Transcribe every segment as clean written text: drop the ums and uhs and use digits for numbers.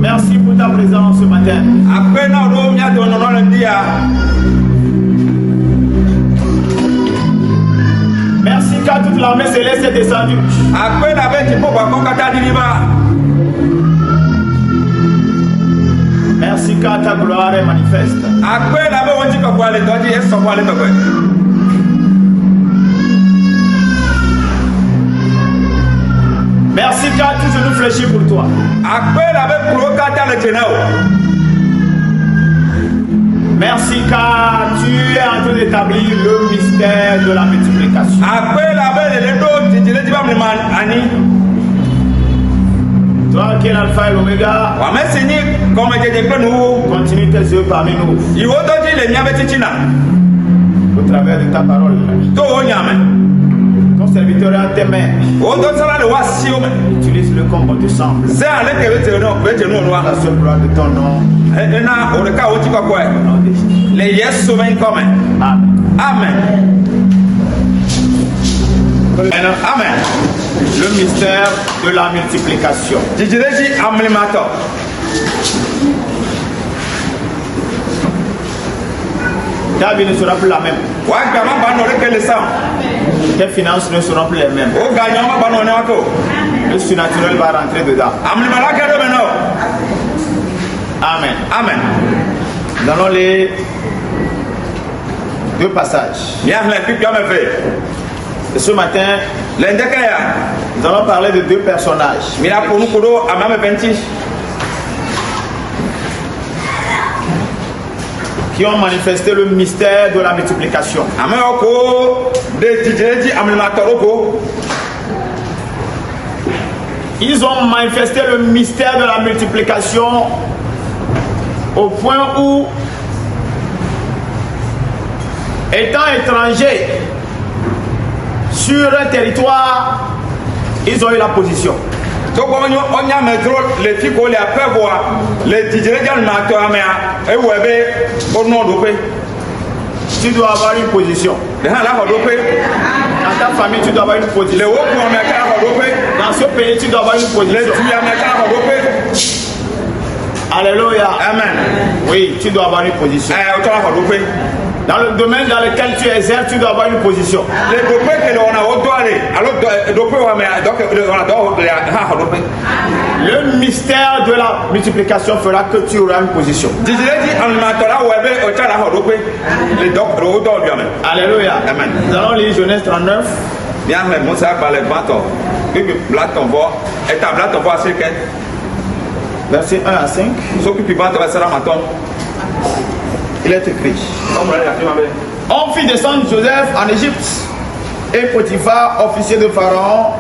Merci pour ta présence ce matin. Merci car toute l'armée céleste est descendue. Merci car ta gloire est manifeste. Merci car tout genou fléchit pour toi. Merci car tu es en train d'établir le mystère de la multiplication. Toi qui es l'alpha et l'oméga, continue tes œuvres parmi nous. Au travers de ta parole. Ton serviteur est en tes mains. Utilise-le comme bon te semble. La seule gloire de ton nom. Amen. Amen. Le mystère de la multiplication. Ta vie ne sera plus la même. Tes finances ne seront plus les mêmes. Le surnaturel va rentrer dedans. Amen. Amen. Nous allons les deux passages. Et ce matin, nous allons parler de deux personnages qui ont manifesté le mystère de la multiplication. Ils ont manifesté le mystère de la multiplication au point où, étant étrangers sur un territoire, ils ont eu la position. Tu dois avoir une position. Dans ta famille, tu dois avoir une position. Dans ce pays, tu dois avoir une position. Alléluia. Amen. Oui, tu dois avoir une position. Dans le domaine dans lequel tu exerces, tu dois avoir une position. Le mystère de la multiplication fera que tu auras une position. Alléluia. Amen. Nous allons lire Genèse 39. Verset 1 à 5. Il est écrit: on fit descendre Joseph en Égypte, et Potiphar, officier de Pharaon,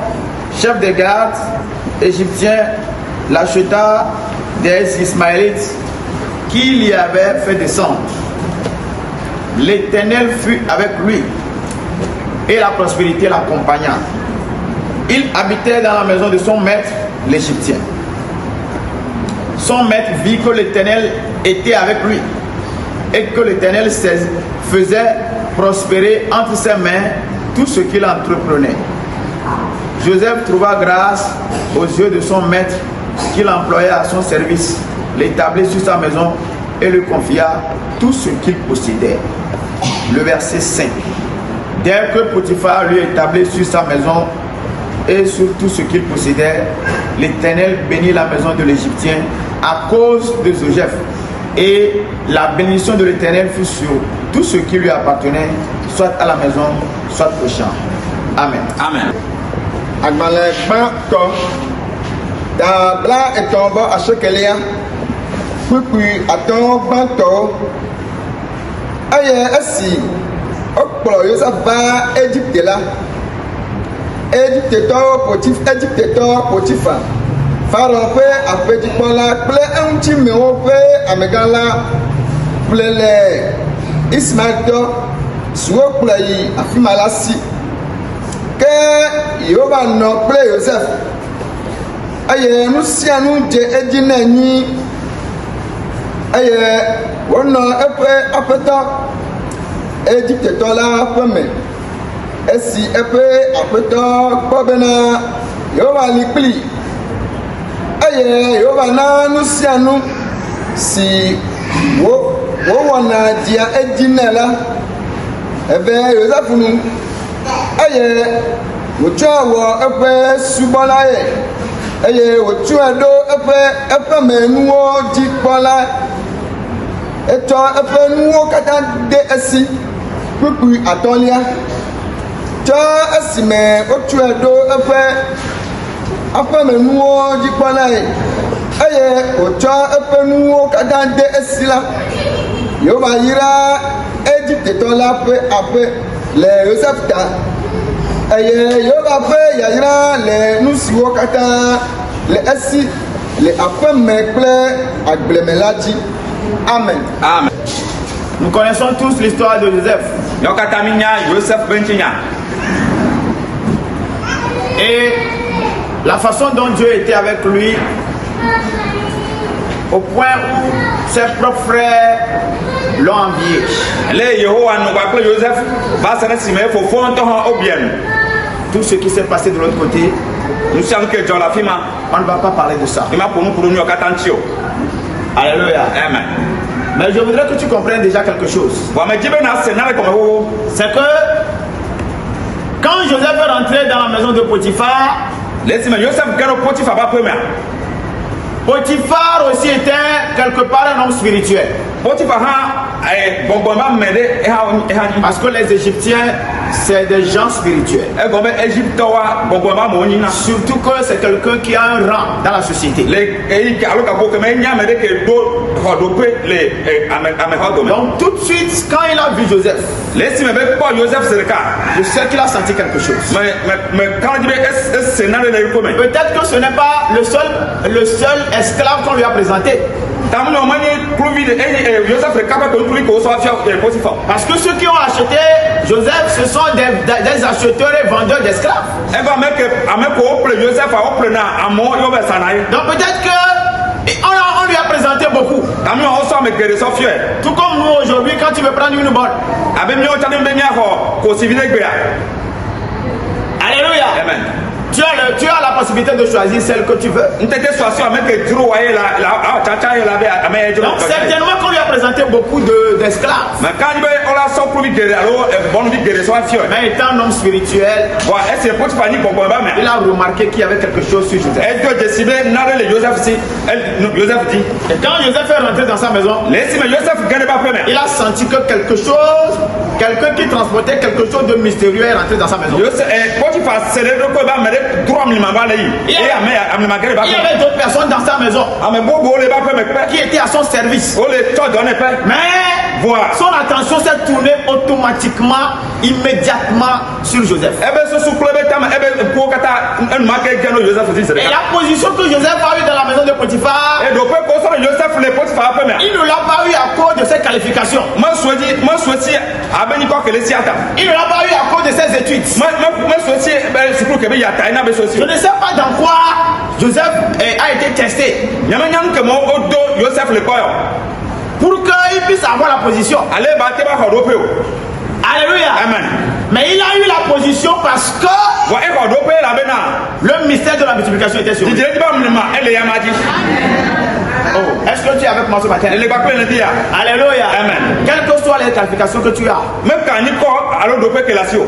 chef des gardes égyptiens, l'acheta des Ismaélites qui l'y avait fait descendre. L'Éternel fut avec lui, et la prospérité l'accompagna. Il habitait dans la maison de son maître, l'Égyptien. Son maître vit que l'Éternel était avec lui, et que l'Éternel faisait prospérer entre ses mains tout ce qu'il entreprenait. Joseph trouva grâce aux yeux de son maître, qu'il employait à son service, l'établit sur sa maison et lui confia tout ce qu'il possédait. Le verset 5. Dès que Potiphar lui établit sur sa maison et sur tout ce qu'il possédait, l'Éternel bénit la maison de l'Égyptien à cause de Joseph. Et la bénédiction de l'Éternel fut sur tout ce qui lui appartenait, soit à la maison, soit au champ. Amen. Amen. Pharaon ƒe aƒedzikpɔla kple eŋutimewo ƒe amegã kple le Ismaeltɔ siwo kplɔ yi afi ma la si. Ke Yehowa nɔ kple Joseph eye nu sia nu dze edzi nɛ nyui eye wònɔ eƒe aƒetɔ Egiptetɔ la ƒe me. Esi eƒe aƒetɔ kpɔ bena Yehowa li kplii eye Yehowa na nu sia nu si wòwɔna dzia edzi nɛ la eve Joseph nu eye wòtsɔ wɔ eƒe subɔlae eye wòtsɔe ɖo eƒe menuwo dzi kpɔla. Etsɔ eƒe nuwo katã de esi kpukpui atɔ̃lia. Tsɔ esime wotsɔe ɖo eƒe menuwo dzi kpɔlae eye wòtsɔ eƒe nuwo katã de esi la, Yo va ira Égypte to la peu après les Joseph ta. Yo va fait ya ira les nous siwo kata les assi les après meple agblemeladi. Amen. Amen. Nous connaissons tous l'histoire de Joseph. Et la façon dont Dieu était avec lui, au point où ses propres frères l'ont envié. Tout ce qui s'est passé de l'autre côté, on ne va pas parler de ça. Alléluia. Amen. Mais je voudrais que tu comprennes déjà quelque chose. C'est que quand Joseph est rentré dans la maison de Potiphar, Potiphar aussi était quelque part un homme spirituel. Parce que les Égyptiens, c'est des gens spirituels. Surtout que c'est quelqu'un qui a un rang dans la société. Donc tout de suite, quand il a vu Joseph, je sais qu'il a senti quelque chose. Peut-être que ce n'est pas le seul esclave qu'on lui a présenté. Parce que ceux qui ont acheté Joseph, ce sont des acheteurs et vendeurs d'esclaves. Donc peut-être que on lui a présenté beaucoup. Tout comme nous aujourd'hui, quand tu veux prendre une bonne. Alléluia. Amen. Tu as la possibilité de choisir celle que tu veux. Donc certainement qu'on lui a présenté beaucoup d'esclaves. Mais étant un homme spirituel, il a remarqué qu'il y avait quelque chose sur Joseph. Et quand Joseph est rentré dans sa maison, il a senti que quelqu'un qui transportait quelque chose de mystérieux est rentré dans sa maison. Il y avait d'autres personnes dans sa maison qui étaient à son service. Mais son attention s'est tournée automatiquement, immédiatement sur Joseph. Et la position que Joseph a eue dans la maison de Potiphar, il ne l'a pas eu à cause de ses qualifications. Il ne l'a pas eu à cause de ses études. Je ne sais pas dans quoi Joseph a été testé pour qu'il puisse avoir la position. Alléluia. Amen. Mais il a eu la position parce que le mystère de la multiplication était sur lui. Oh, est-ce que tu es avec moi ce matin? Alléluia. Amen. Quelles que soient les qualifications que tu as,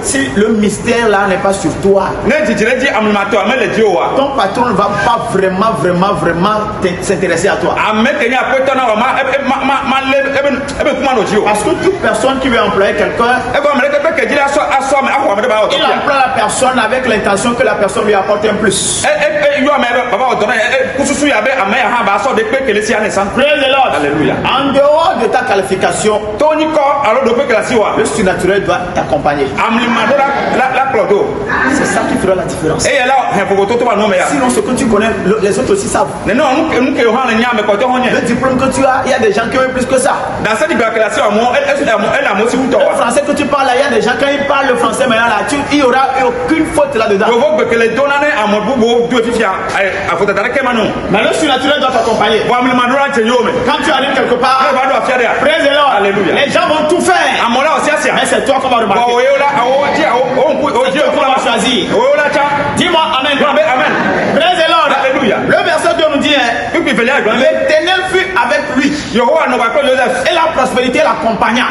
si le mystère là n'est pas sur toi, ton patron ne va pas vraiment s'intéresser à toi. Parce que toute personne qui veut employer quelqu'un, il emploie la personne avec l'intention que la personne lui apporte un plus. Praise the Lord. Alléluia. En dehors de ta qualification, le surnaturel doit t'accompagner. C'est ça qui fera la différence. Sinon, ce que tu connais, les autres aussi savent. Le diplôme que tu as, il y a des gens qui ont plus que ça. Le français que tu parles, il y a des gens, quand ils parlent le français, maintenant là, il n'y aura aucune faute là-dedans. Mais le surnaturel doit t'accompagner. Quand tu arrives quelque part, praise the Lord. Alléluia. Les gens vont tout faire. Mais c'est toi qu'on va remarquer. C'est toi qu'on va choisir. Dis-moi amen. Praise the Lord. Alléluia. Le verset 2 nous dit, l'Éternel fut avec lui. Et la prospérité l'accompagna.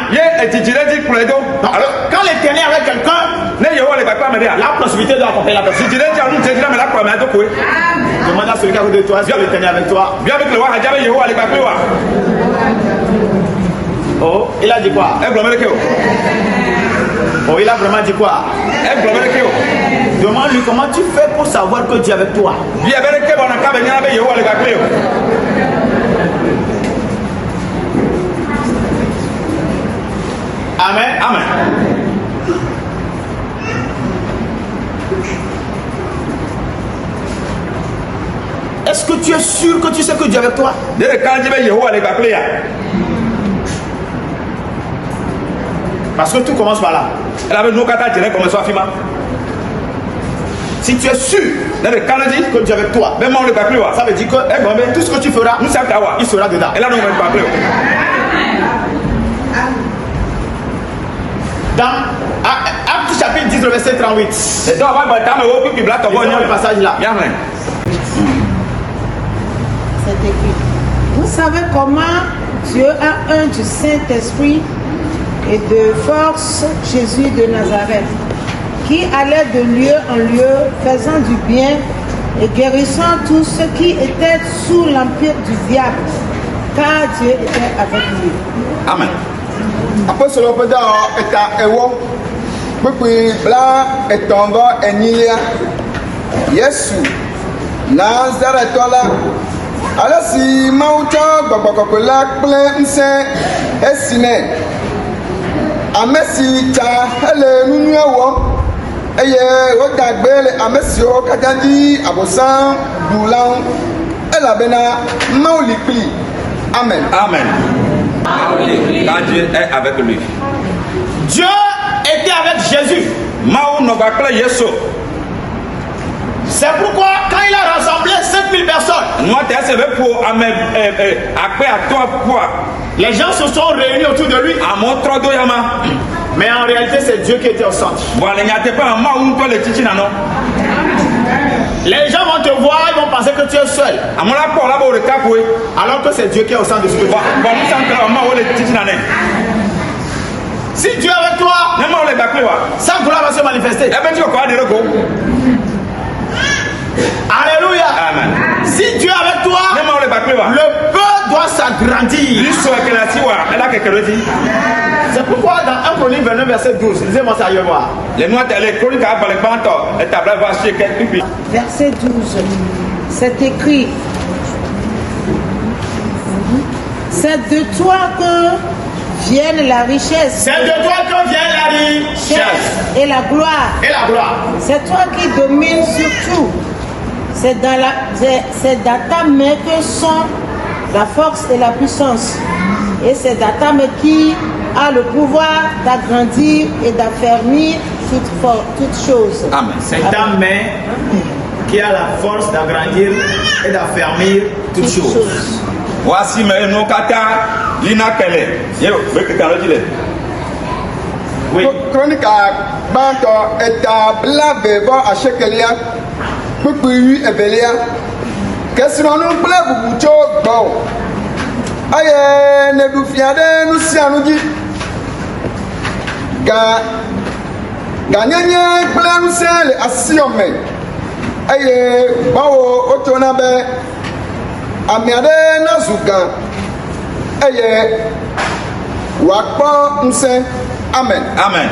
Quand l'Éternel est avec quelqu'un, la prospérité doit accompagner la personne. Demande à celui qui est à côté de toi, est-ce que l'Éternel est avec toi? Oh, il a dit quoi? Oh, il a vraiment dit quoi? Demande-lui comment tu fais pour savoir que Dieu est avec toi. Amen. Amen. Est-ce que tu es sûr que tu sais que Dieu est avec toi? Parce que tout commence par là. Si tu es sûr que Dieu est avec toi, ça veut dire que tout ce que tu feras, il sera dedans. Dans Actes chapitre 10, le verset 38. C'est dans le passage là. C'est écrit. Vous savez comment Dieu a un du Saint-Esprit et de force Jésus de Nazareth, qui allait de lieu en lieu, faisant du bien et guérissant tous ceux qui étaient sous l'empire du diable, car Dieu était avec lui. Amen. Apostolo peda eta ewo pepe bla etongo enilia Yesu Nazaretola alasi mauta gbọgbọgbọ la kple nse esine amesi ta ele nunu ewo eye wodagbe le amesiwo katã di abosan dulan elabena maulikpli. Amen. Amen. Quand Dieu est avec lui. Dieu était avec Jésus. C'est pourquoi quand il a rassemblé 5000 personnes, les gens se sont réunis autour de lui. Mais en réalité, c'est Dieu qui était au centre. Les gens vont te voir, ils vont penser que tu es seul. Alors que c'est Dieu qui est au centre de ce que tu fais. Si Dieu est avec toi, sa gloire va se manifester. Alléluia. Amen. Si Dieu est avec toi, le peuple doit s'agrandir. C'est pourquoi dans 1 Chronique 29 verset 12, lisez-moi ça ailleurs voir. Verset 12, c'est écrit. C'est de toi que vienne la richesse. C'est de toi que vient la richesse. Et la gloire. Et la gloire. C'est toi qui domines sur tout. C'est dans ta main que sont la force et la puissance. Et c'est dans ta main qui a le pouvoir d'agrandir et d'affermir toutes choses. Amen. C'est ta main qui a la force d'agrandir et d'affermir toutes choses. Voici maintenant kata linakele. Oui. Kronika banto eta blavebo ashekelia kpekpewi evelia kesinonu kple bubu tso gbɔ eye neɖufia ɖe nu sia nu dzi ganyenye kple ŋusẽ le asiɔme eye gbɔwo wotsona be ame aɖe nazu gã eye wòakpɔ ŋusẽ. Amen. Amen.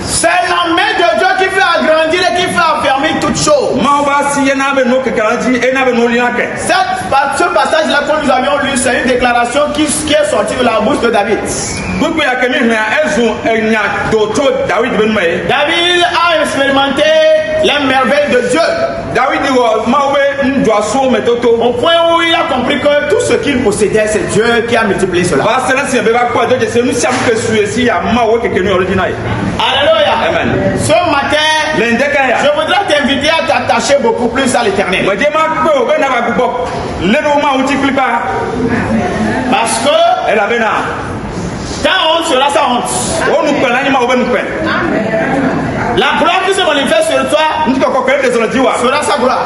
C'est la main de Dieu qui fait agrandir et qui fait affermir toutes choses. Ce passage-là que nous avions lu, c'est une déclaration qui est sortie de la bouche de David. David a expérimenté les merveilles de Dieu. Au point où il a compris que tout ce qu'il possédait, c'est Dieu qui a multiplié cela. Alléluia. Amen. Ce matin, je voudrais t'inviter à t'attacher beaucoup plus à l'éternel. Parce que ta honte sera sa honte. La gloire qui se manifeste sur toi sera sa gloire.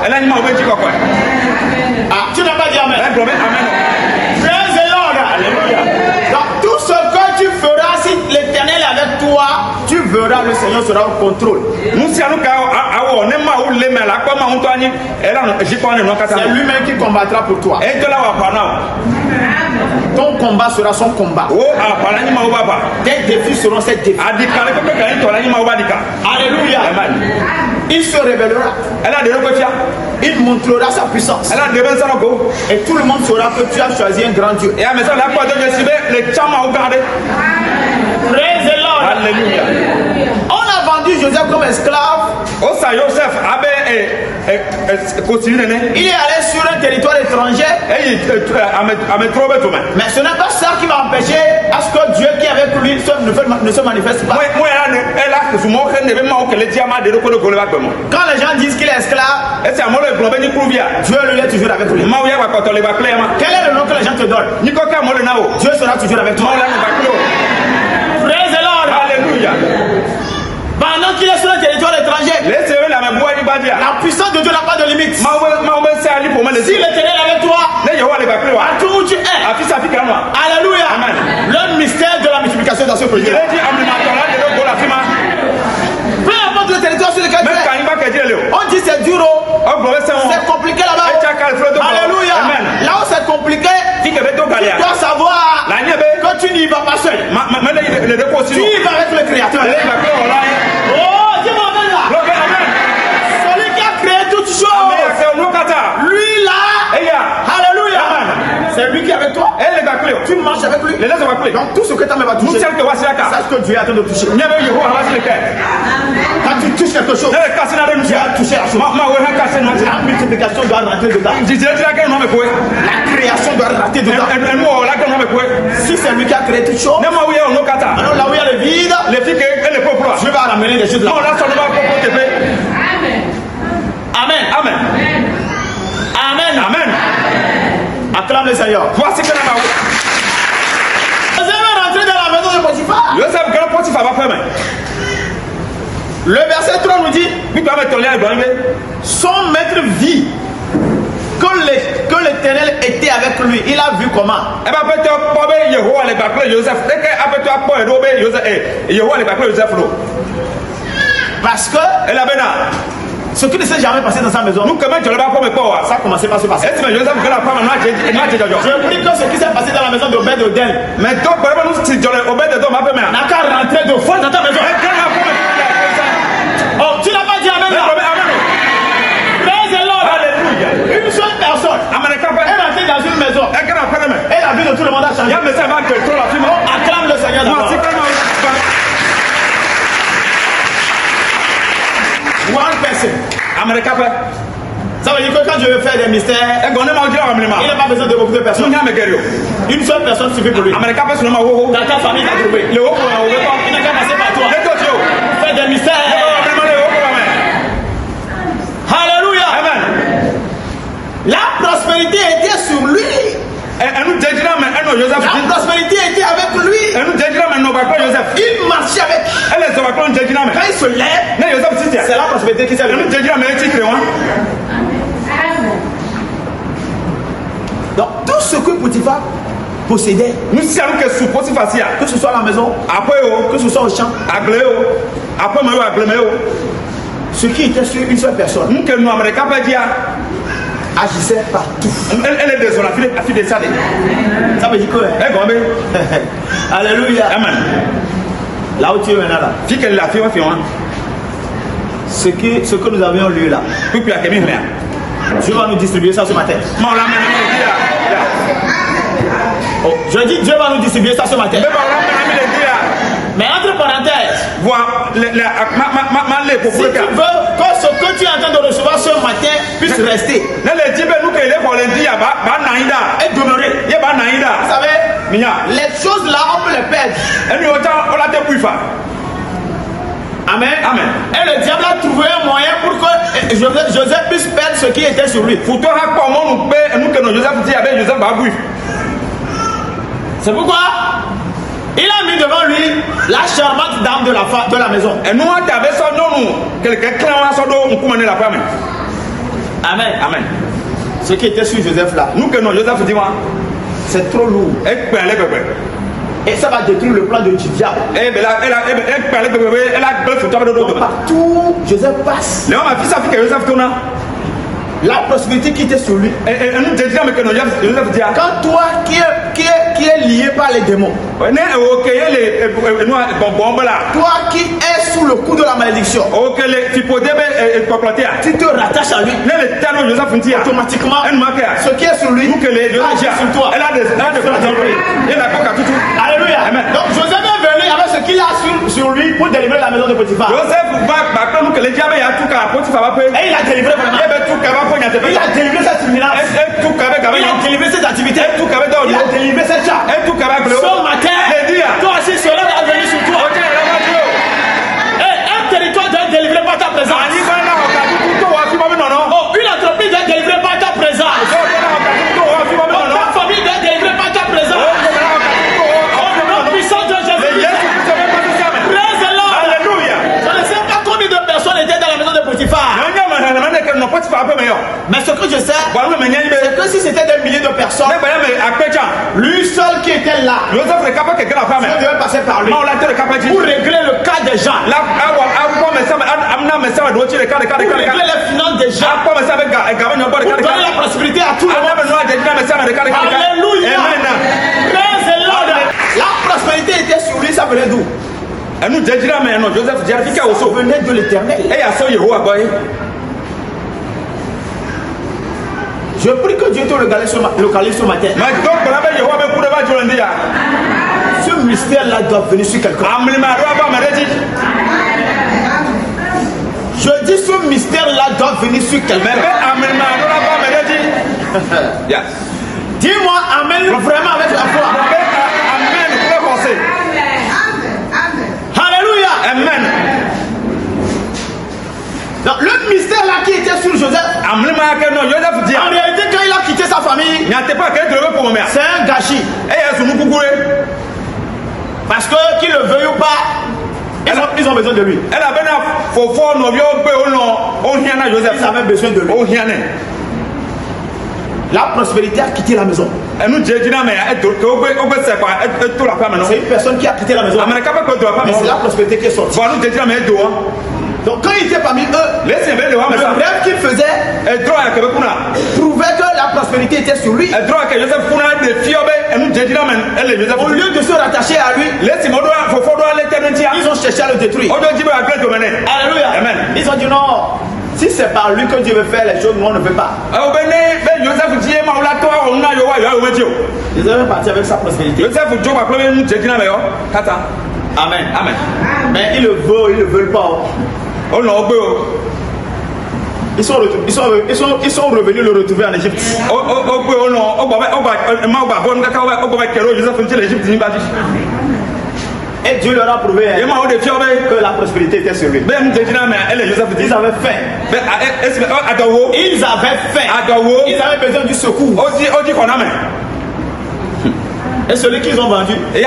Ah, tu n'as pas dit amen. Praise the Lord. Alléluia. Donc tout ce que tu feras, si l'éternel est avec toi, tu verras le Seigneur sera au contrôle. C'est lui-même qui combattra pour toi. Ton combat sera son combat. O a balani ma o baba. Tes défis seront ses défis. Adika le pepe kan to la ni ma o badika. Alléluia. Amen. Il se révélera. Elle a de rekotia. Il montrera sa puissance. Elle a de bensa ko. Et tout le monde saura que tu as choisi un grand Dieu. Et à maison la quoi de sibe le chama o garder. Praise the Lord. Alléluia. On a vendu Joseph comme esclave. O sa Joseph abe Il est allé sur un territoire étranger. Mais ce n'est pas ça qui va empêcher à ce que Dieu qui est avec lui ne se manifeste pas. Quand les gens disent qu'il est esclave, Dieu lui est toujours avec lui. Quel est le nom que les gens te donnent? Dieu sera toujours avec toi. Praise the Lord. Alléluia. Pendant qu'il est sur un territoire étranger, la puissance de Dieu n'a pas de limite. Si l'Éternel est avec toi, partout où tu es, alléluia. Amen. Le mystère de la multiplication dans ce pays. Peu importe le territoire sur lequel tu es, on dit c'est dur, c'est compliqué là-bas. Alléluia. Là où c'est compliqué, tu dois savoir que tu n'y vas pas seul. Tu y vas avec le Créateur. Oh, dis-moi amen là. Celui qui a créé toutes choses. Lui là. Alléluia. C'est lui qui est avec toi. Tu marches avec lui. Donc tout ce que tu as va toucher. Sache que Dieu est en train de toucher. Quand tu touches quelque chose, tu as touché la chose. La multiplication doit rentrer dedans. La création doit rentrer dedans. Si c'est lui qui a créé toutes choses, alors là où il y a le vide, Dieu va ramener les choses là. Amen. Amen. Amen. Amen. Acclame le Seigneur. Voici que Joseph est rentré dans la maison de Potiphar. Le verset 3 nous dit, son maître vit que l'Éternel était avec lui. Il a vu comment. Parce que ce qui ne s'est jamais passé dans sa maison, ça a commencé par se passer. Je prie que ce qui s'est passé dans la maison d'Obed-Edom n'a qu'à rentrer de force dans ta maison. Oh, tu n'as pas dit amen là. Praise the Lord. Alléluia. Une seule personne est rentrée dans une maison et la vie de tout le monde a changé. Acclame le Seigneur d'abord. One person. Ça veut dire que quand je veux faire des mystères, il n'a pas besoin de beaucoup de personnes. Une seule personne suffit pour lui. Dans ta famille, tu as trouvé. Il n'a qu'à passer par toi. Faire des mystères. Alléluia. Amen. La prospérité était sur lui. La prospérité était avec lui. Il marchait avec. Quand il se lève, c'est la prospérité qui s'est levée. Donc tout ce que Potiphar possédait, que ce soit à la maison, que ce soit au champ, ce qui était sur une seule personne agissait partout. Ça veut dire quoi? Alléluia. Amen. Là où tu es maintenant là, ce que nous avions lu là, Dieu va nous distribuer ça ce matin. Oh, je dis Dieu va nous distribuer ça ce matin. Mais entre parenthèses, si tu veux que ce que tu es en train de recevoir ce matin puisse rester et demeurer. Vous savez, les choses là on peut les perdre. Amen. Amen. Et le diable a trouvé un moyen pour que Joseph puisse perdre ce qui était sur lui. C'est pourquoi il a mis devant lui la charmante dame de la maison. Amen. Amen. Ce qui était sur Joseph là, c'est trop lourd. Et ça va détruire le plan du diable. Partout Joseph passe, la prospérité qui était sur lui. Quand toi qui es lié par les démons. Toi qui es sous le coup de la malédiction. Tu te rattaches à lui. Automatiquement, ce qui est sur lui agit sur toi. Alléluia. Donc Joseph est venu avec ce qu'il a sur lui pour délivrer la maison de Potiphar. Et il a délivré vraiment. Il a délivré cette finance. Il a délivré cette activité. Il a délivré cette charge. Ce matin, toi aussi cela va venir sur toi. Et un territoire doit être délivré par ta présence. Oh, une entreprise doit être délivrée par ta présence. Ta famille doit être délivrée par ta présence. Oh, le nom puissant de Jésus. Praise the Lord. Alléluia. Je ne sais pas combien de personnes étaient dans la maison de Potiphar. Mais ce que je sais, c'est que si c'était des milliers de personnes, lui seul qui était là, Dieu devait passer par lui pour régler le cas des gens, pour régler les finances des gens, pour donner la prospérité à tout le monde. Alléluia. Praise the Lord. La prospérité était sur lui, ça venait d'où? Ça venait de l'Éternel. Je prie que Dieu te localise ce matin. Ce mystère-là doit venir sur quelqu'un. Je dis ce mystère-là doit venir sur quelqu'un. Dis-moi amen vraiment avec la foi. Alléluia. Amen. Donc, le mystère là qui était sur Joseph, en réalité quand il a quitté sa famille, c'est un gâchis. Parce que qu'il le veuille ou pas, ils ont besoin de lui. Ils avaient besoin de lui. La prospérité a quitté la maison. C'est une personne qui a quitté la maison. Mais c'est la prospérité qui est sortie. Donc quand il était parmi eux, le rêve qu'il faisait prouvait que la prospérité était sur lui. Au lieu de se rattacher à lui, ils ont cherché à le détruire. Alléluia. Amen. Ils ont dit non. Si c'est par lui que Dieu veut faire les choses, nous on ne veut pas. Joseph est parti avec sa prospérité. Amen. Amen. Mais ils le veulent, ils ne le veulent pas. Ils sont revenus le retrouver en Égypte. Et Dieu leur a prouvé que la prospérité était sur lui. Ils avaient faim. Ils avaient besoin du secours. Et celui qu'ils ont vendu, à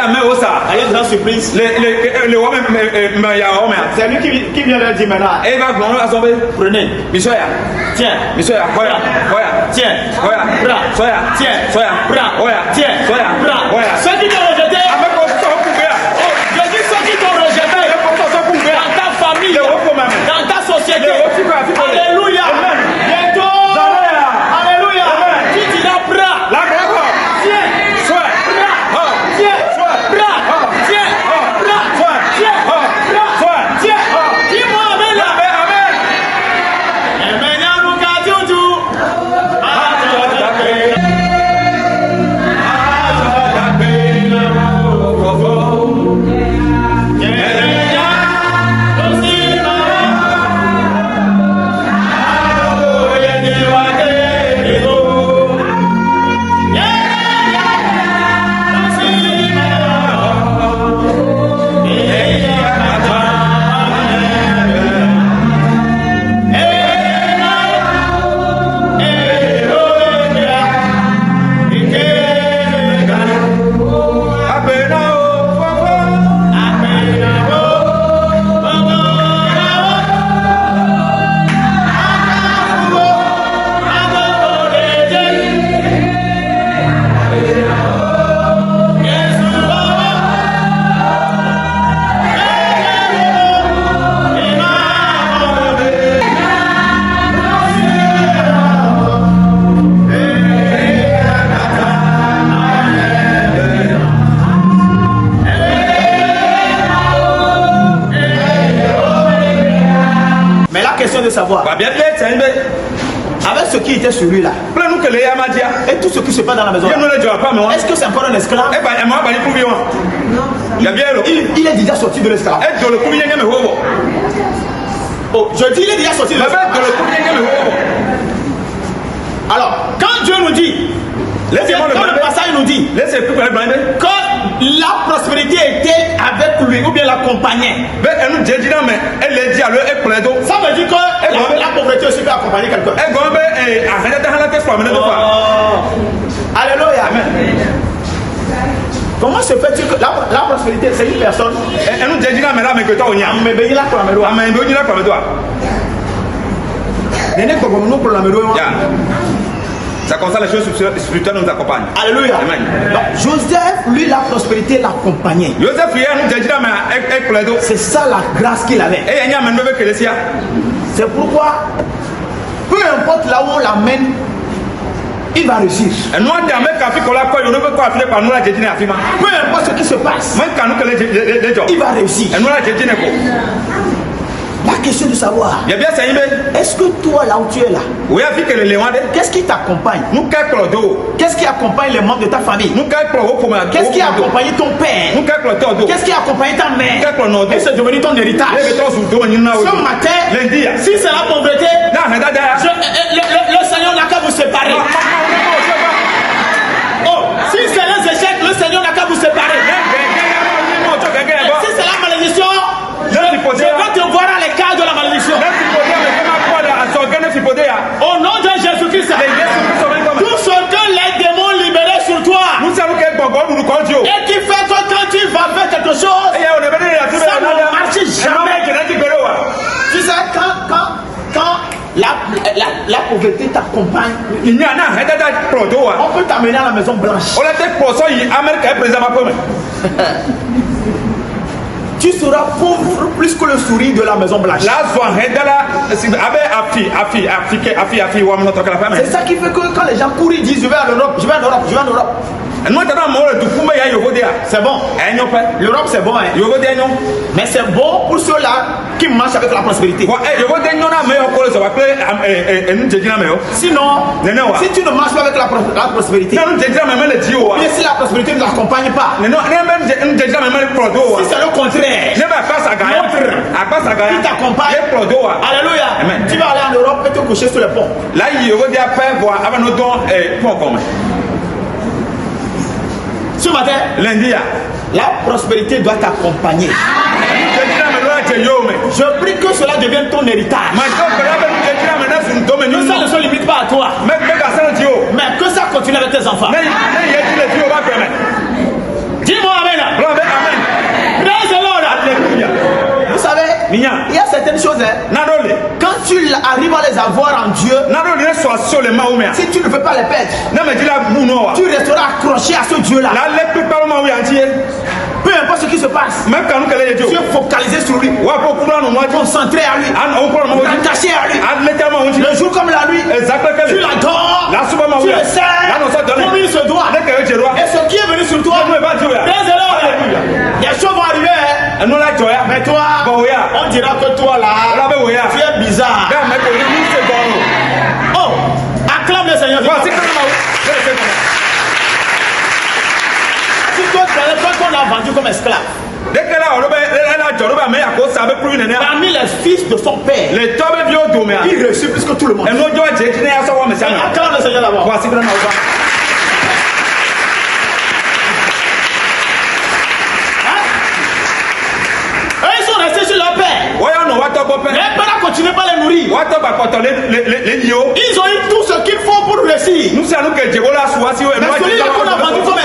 une grande surprise, c'est lui qui vient leur dire maintenant, prenez, tiens, tiens, ceux qui t'ont rejeté, je dis ceux qui t'ont rejeté, dans ta famille, dans ta société, alléluia, bientôt, alléluia, tu diras prends, qui était sur lui là. Plein nous que les Yamadia. Et tout ce qui se passe dans la maison. Est-ce que c'est encore un esclave? Eh ben, moi, il y a bien il est déjà sorti de l'esclave. Oh, je dis il est déjà sorti de l'esclave. Alors, quand Dieu nous dit, dans le passage nous dit que la prospérité était avec lui ou bien l'accompagnait. Ça veut dire que la pauvreté aussi peut accompagner quelqu'un. Alléluia. Amen. Comment se fait-il que la prospérité, c'est une personne? Ça concerne les choses spirituelles, nous accompagne. Alléluia. Donc, Joseph, lui, la prospérité l'accompagnait. C'est ça la grâce qu'il avait. C'est pourquoi, peu importe là où on l'amène, il va réussir. Peu importe ce qui se passe, il va réussir. La question de savoir, est-ce que toi là où tu es là, qu'est-ce qui t'accompagne? Qu'est-ce qui accompagne les membres de ta famille? Qu'est-ce qui a accompagné ton père? Qu'est-ce qui a accompagné ta mère? Et c'est devenu ton héritage. Ce matin, si c'est la pauvreté, le Seigneur n'a qu'à vous séparer. Oh, si c'est les échecs, le Seigneur n'a qu'à vous séparer. Si c'est la malédiction, je vais te voir à l'écart de la malédiction. Au nom de Jésus-Christ, tout ce que les démons libérés sur toi et qui fait que quand tu vas faire quelque chose, ça ne marche jamais. Tu sais, quand la pauvreté t'accompagne, on peut t'amener à la Maison Blanche. Tu seras pauvre plus que le sourire de la Maison Blanche. C'est ça qui fait que quand les gens courent, ils disent je vais en Europe, je vais en Europe, je vais en Europe. C'est bon. L'Europe c'est bon. Mais c'est bon pour ceux-là qui marchent avec la prospérité. Sinon, si tu ne marches pas avec la prospérité, et si la prospérité ne t'accompagne pas, si c'est le contraire, qui t'accompagne, alléluia, tu vas aller en Europe et te coucher sur le pont. Ce matin, lundi, la prospérité doit t'accompagner. Je prie que cela devienne ton héritage. Que ça ne se limite pas à toi, mais que ça continue avec tes enfants. Dis-moi amen. Praise the Lord. Vous savez, il y a certaines choses, quand tu arrives à les avoir en Dieu, si tu ne peux pas les perdre, tu resteras accroché à ce Dieu-là. Peu importe ce qui se passe, tu es focalisé sur lui, concentré à lui, attaché à lui. Le jour comme la nuit, tu l'adores, tu le sais, comme il se doit. Et ce qui est venu sur toi, les choses vont arriver. Mais toi, on dira que toi là, tu es bizarre. Oh, acclame le Seigneur. Si toi, on l'a vendu comme esclave, parmi les fils de son père, il reçut plus que tout le monde. Acclame le Seigneur d'abord. Ils sont restés sur leur père. Mais père a continué par les nourrir. Ils ont eu tout ce qu'il faut pour réussir. Mais celui-là qu'on a vendu comme